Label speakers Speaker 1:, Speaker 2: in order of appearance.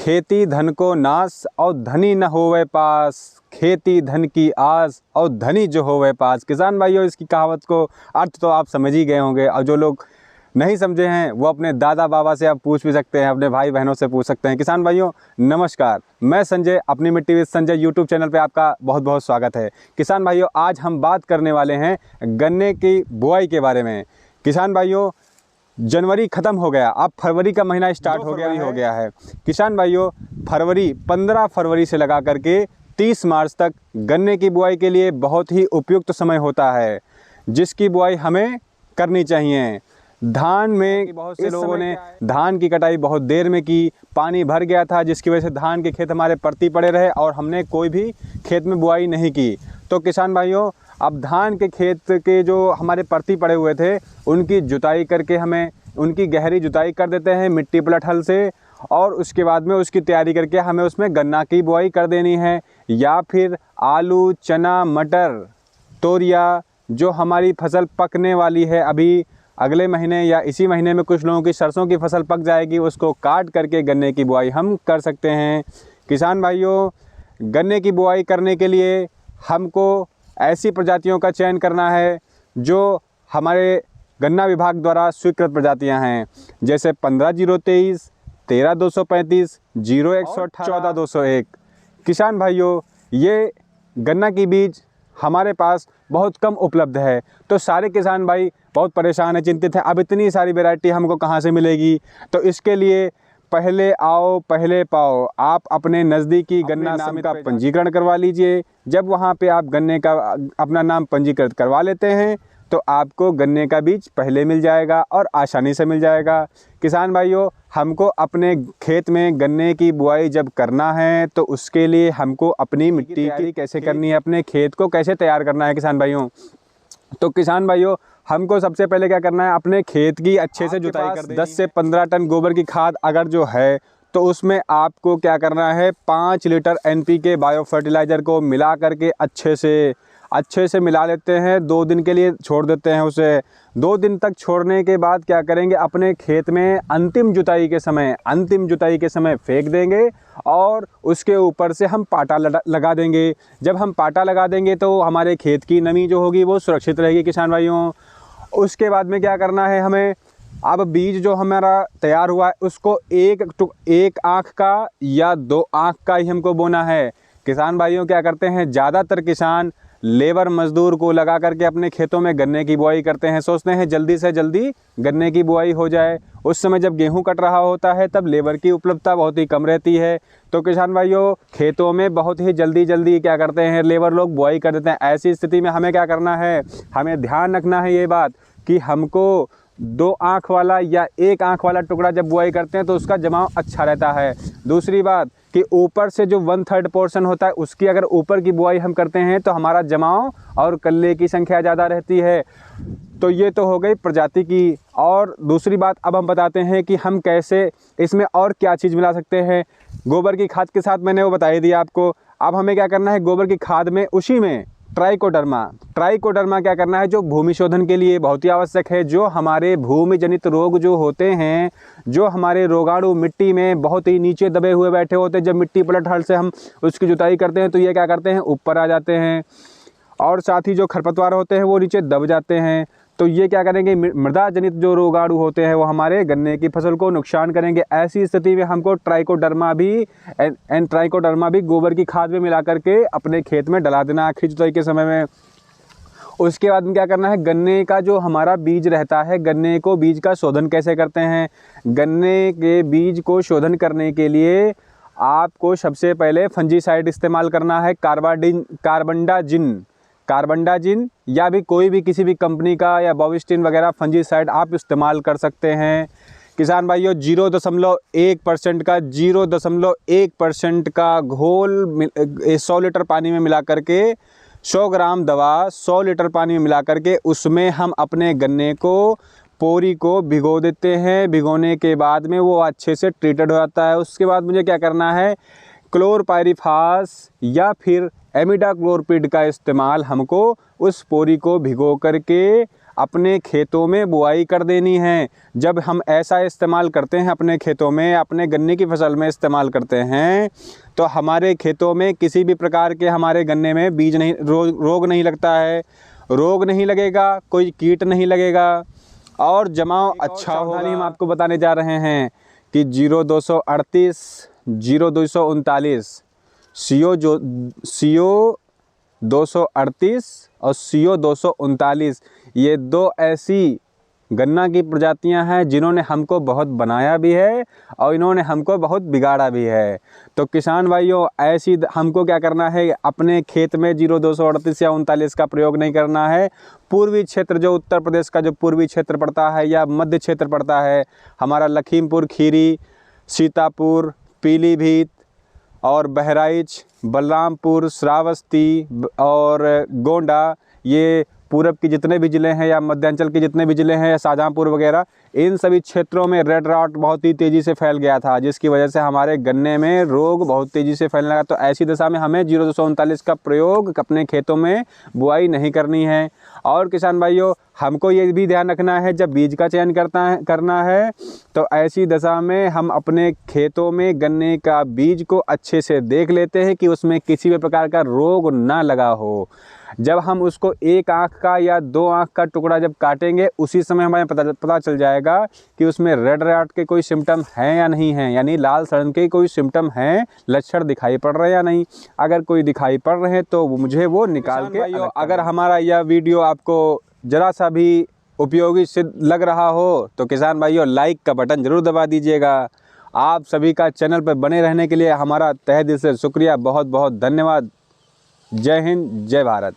Speaker 1: खेती धन को नाश और धनी न होवे पास, खेती धन की आस और धनी जो होवे पास। किसान भाइयों, इसकी कहावत को अर्थ तो आप समझ ही गए होंगे, और जो लोग नहीं समझे हैं वो अपने दादा बाबा से आप पूछ भी सकते हैं, अपने भाई बहनों से पूछ सकते हैं। किसान भाइयों नमस्कार, मैं संजय, अपनी मिट्टी विद संजय यूट्यूब चैनल पे आपका बहुत बहुत स्वागत है। किसान भाइयों, आज हम बात करने वाले हैं गन्ने की बुआई के बारे में। किसान भाइयों, जनवरी ख़त्म हो गया, अब फरवरी का महीना स्टार्ट हो गया है। किसान भाइयों, 15 फरवरी से लगा करके 30 मार्च तक गन्ने की बुआई के लिए बहुत ही उपयुक्त समय होता है, जिसकी बुआई हमें करनी चाहिए। धान में बहुत से लोगों ने धान की कटाई बहुत देर में की, पानी भर गया था, जिसकी वजह से धान के खेत हमारे परती पड़े रहे और हमने कोई भी खेत में बुआई नहीं की। तो किसान भाइयों, अब धान के खेत के जो हमारे परती पड़े हुए थे उनकी जुताई करके हमें उनकी गहरी जुताई कर देते हैं मिट्टी पलट हल से, और उसके बाद में उसकी तैयारी करके हमें उसमें गन्ना की बुआई कर देनी है। या फिर आलू, चना, मटर, तोरिया, जो हमारी फसल पकने वाली है, अभी अगले महीने या इसी महीने में कुछ लोगों की सरसों की फसल पक जाएगी, उसको काट करके गन्ने की बुआई हम कर सकते हैं। किसान भाइयों, गन्ने की बुआई करने के लिए हमको ऐसी प्रजातियों का चयन करना है जो हमारे गन्ना विभाग द्वारा स्वीकृत प्रजातियां हैं, जैसे 15-023, 13-235, 0-118, 14-201। किसान भाइयों, ये गन्ना की बीज हमारे पास बहुत कम उपलब्ध है, तो सारे किसान भाई बहुत परेशान हैं, चिंतित हैं, अब इतनी सारी वैरायटी हमको कहाँ से मिलेगी। तो इसके लिए पहले आओ पहले पाओ, आप अपने नज़दीकी गन्ना समिति का पंजीकरण करवा लीजिए। जब वहाँ पे आप गन्ने का अपना नाम पंजीकृत करवा लेते हैं तो आपको गन्ने का बीज पहले मिल जाएगा और आसानी से मिल जाएगा। किसान भाइयों, हमको अपने खेत में गन्ने की बुआई जब करना है तो उसके लिए हमको अपनी मिट्टी की कैसे करनी है, अपने खेत को कैसे तैयार करना है किसान भाइयों। तो किसान भाइयों, हमको सबसे पहले क्या करना है, अपने खेत की अच्छे से जुताई कर देनी है। 10 से 15 टन गोबर की खाद अगर जो है तो उसमें आपको क्या करना है, 5 लीटर NPK बायो फर्टिलाइज़र को मिला करके अच्छे से मिला लेते हैं। 2 दिन के लिए छोड़ देते हैं उसे। 2 दिन तक छोड़ने के बाद क्या करेंगे, अपने खेत में अंतिम जुताई के समय फेंक देंगे और उसके ऊपर से हम पाटा लगा देंगे। जब हम पाटा लगा देंगे तो हमारे खेत की नमी जो होगी वो सुरक्षित रहेगी किसान भाइयों। उसके बाद में क्या करना है हमें, अब बीज जो हमारा तैयार हुआ है उसको एक आँख का या 2 आँख का ही हमको बोना है। किसान भाइयों क्या करते हैं, ज़्यादातर किसान लेबर मजदूर को लगा करके अपने खेतों में गन्ने की बुआई करते हैं, सोचते हैं जल्दी से जल्दी गन्ने की बुआई हो जाए। उस समय जब गेहूं कट रहा होता है तब लेबर की उपलब्धता बहुत ही कम रहती है, तो किसान भाइयों खेतों में बहुत ही जल्दी क्या करते हैं, लेबर लोग बुआई कर देते हैं। ऐसी स्थिति में हमें क्या करना है, हमें ध्यान रखना है ये बात कि हमको 2 आँख वाला या 1 आँख वाला टुकड़ा जब बुआई करते हैं तो उसका जमाव अच्छा रहता है। दूसरी बात कि ऊपर से जो 1/3 पोर्शन होता है उसकी अगर ऊपर की बुआई हम करते हैं तो हमारा जमाव और कल्ले की संख्या ज़्यादा रहती है। तो ये तो हो गई प्रजाति की। और दूसरी बात अब हम बताते हैं कि हम कैसे इसमें और क्या चीज़ मिला सकते हैं। गोबर की खाद के साथ मैंने वो बता ही दिया आपको। अब हमें क्या करना है, गोबर की खाद में उसी में ट्राइकोडर्मा क्या करना है, जो भूमि शोधन के लिए बहुत ही आवश्यक है। जो हमारे भूमि जनित रोग जो होते हैं, जो हमारे रोगाणु मिट्टी में बहुत ही नीचे दबे हुए बैठे होते हैं, जब मिट्टी पलट हल से हम उसकी जुताई करते हैं तो ये क्या करते हैं, ऊपर आ जाते हैं। और साथ ही जो खरपतवार होते हैं वो नीचे दब जाते हैं। तो ये क्या करेंगे, मृदा जनित जो रोगाणु होते हैं वो हमारे गन्ने की फसल को नुकसान करेंगे। ऐसी स्थिति में हमको ट्राइकोडर्मा भी गोबर की खाद में मिला करके अपने खेत में डला देना आखिरी जुताई के समय में। उसके बाद में क्या करना है, गन्ने का जो हमारा बीज रहता है, गन्ने को बीज का शोधन कैसे करते हैं। गन्ने के बीज को शोधन करने के लिए आपको सबसे पहले फंजीसाइड इस्तेमाल करना है, कार्बनडाजिन या भी कोई भी किसी भी कंपनी का या बॉविस्टिन वगैरह फंजीसाइड आप इस्तेमाल कर सकते हैं। किसान भाइयों, 0.1% का घोल 100 लीटर पानी में मिला करके 100 ग्राम दवा 100 लीटर पानी में मिला करके उसमें हम अपने गन्ने को पोरी को भिगो देते हैं। भिगोने के बाद में वो अच्छे से ट्रीटेड हो जाता है। उसके बाद मुझे क्या करना है, क्लोरपाइरीफास या फिर एमिडाक्लोरपिड का इस्तेमाल हमको उस पोरी को भिगो करके अपने खेतों में बुआई कर देनी है। जब हम ऐसा इस्तेमाल करते हैं अपने खेतों में, अपने गन्ने की फसल में इस्तेमाल करते हैं, तो हमारे खेतों में किसी भी प्रकार के हमारे गन्ने में बीज नहीं रोग नहीं लगता है, रोग नहीं लगेगा, कोई कीट नहीं लगेगा और जमाव अच्छा होगा। हम आपको बताने जा रहे हैं कि 0238, 0239, CO 238 और CO 239, ये 2 ऐसी गन्ना की प्रजातियां हैं जिन्होंने हमको बहुत बनाया भी है और इन्होंने हमको बहुत बिगाड़ा भी है। तो किसान भाइयों, ऐसी हमको क्या करना है, अपने खेत में 0238 या 39 का प्रयोग नहीं करना है। पूर्वी क्षेत्र, जो उत्तर प्रदेश का जो पूर्वी क्षेत्र पड़ता है या मध्य क्षेत्र पड़ता है, हमारा लखीमपुर खीरी, सीतापुर, पीलीभीत और बहराइच, बलरामपुर, श्रावस्ती और गोंडा, ये पूरब के जितने भी ज़िले हैं या मध्यांचल के जितने भी ज़िले हैं या शाहजहाँपुर वगैरह, इन सभी क्षेत्रों में रेड रॉट बहुत ही तेज़ी से फैल गया था, जिसकी वजह से हमारे गन्ने में रोग बहुत तेज़ी से फैलने लगा। तो ऐसी दशा में हमें 0239 का प्रयोग अपने खेतों में बुआई नहीं करनी है। और किसान भाइयों, हमको ये भी ध्यान रखना है, जब बीज का चयन करना है तो ऐसी दशा में हम अपने खेतों में गन्ने का बीज को अच्छे से देख लेते हैं कि उसमें किसी भी प्रकार का रोग ना लगा हो। जब हम उसको 1 आँख का या 2 आँख का टुकड़ा जब काटेंगे, उसी समय हमें पता चल जाएगा कि उसमें रेड रॉट के कोई सिम्टम हैं या नहीं हैं, यानी लाल सड़न के कोई सिम्टम हैं, लक्षण दिखाई पड़ रहे हैं या नहीं। अगर कोई दिखाई पड़ रहे हैं तो मुझे वो निकाल के अगर हमारा यह वीडियो आपको ज़रा सा भी उपयोगी सिद्ध लग रहा हो तो किसान भाइयों, लाइक का बटन ज़रूर दबा दीजिएगा। आप सभी का चैनल पर बने रहने के लिए हमारा तहे दिल से शुक्रिया, बहुत बहुत धन्यवाद। जय हिंद, जय भारत।